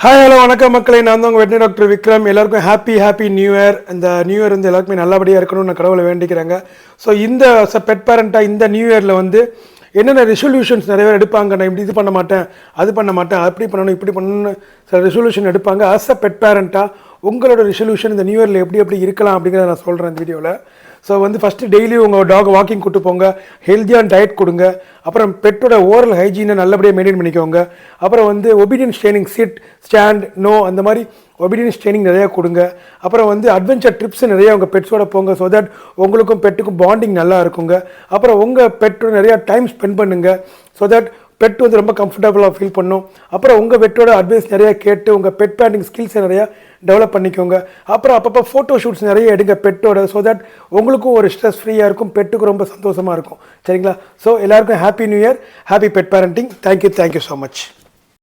Hi hello வணக்கம் மக்களை, நான் தான் உங்கள் வெட்டினரி டாக்டர் விக்ரம். எல்லாருக்கும் ஹாப்பி நியூ இயர். இந்த நியூ இயர் வந்து எல்லாருக்குமே நல்லபடியாக இருக்கணும்னு நான் கடவுளை வேண்டிக்கிறேங்க. ஸோ இந்த பெட் பேரண்ட்டாக இந்த நியூ இயரில் வந்து என்னென்ன ரெசல்யூஷன்ஸ் நிறைய பேர் எடுப்பாங்க. நான் இப்படி இது பண்ண மாட்டேன், அது பண்ண மாட்டேன், அப்படி பண்ணணும், இப்படி பண்ணணும்னு சில ரெசல்யூஷன் எடுப்பாங்க. பெட் பேரண்ட்டாக உங்களோட ரெசல்யூஷன் இந்த நியூ இயரில் எப்படி இருக்கலாம் அப்படிங்கிறத நான் சொல்கிறேன் இந்த வீடியோவில். ஸோ வந்து ஃபஸ்ட்டு டெய்லி உங்கள் டாக் வாக்கிங் கூட்டு போங்க, ஹெல்த்தியான டயட் கொடுங்க, அப்புறம் பெட்டோட ஓரல் ஹைஜீனை நல்லபடியாக மெயின்டைன் பண்ணிக்கோங்க. அப்புறம் வந்து obedience training, sit, stand, no, அந்த மாதிரி ஒபீடியன்ஸ் ட்ரைனிங் நிறையா கொடுங்க. அப்புறம் வந்து அட்வென்ச்சர் ட்ரிப்ஸ் நிறையா உங்கள் பெட்ஸோட போங்க. ஸோ தட் உங்களுக்கும் பெட்டுக்கும் பாண்டிங் நல்லா இருக்குங்க. அப்புறம் உங்கள் பெட்டோட நிறையா டைம் ஸ்பெண்ட் பண்ணுங்கள். ஸோ தட் பெட் வந்து ரொம்ப கம்ஃபர்டபுளாக ஃபீல் பண்ணும். அப்புறம் உங்கள் பெட்டோட அட்வைஸ் நிறையா கேட்டு உங்கள் பெட் பேண்டிங் ஸ்கில்ஸை நிறையா டெவலப் பண்ணிக்கோங்க. அப்புறம் அப்பப்போ ஃபோட்டோ ஷூட்ஸ் நிறைய எடுங்க பெட்டோட. ஸோ தட் உங்களுக்கும் ஒரு ஸ்ட்ரெஸ் ஃப்ரீயாக இருக்கும், பெட்டுக்கும் ரொம்ப சந்தோஷமாக இருக்கும். சரிங்களா? ஸோ எல்லாருக்கும் happy new year, happy pet parenting. Thank you so much.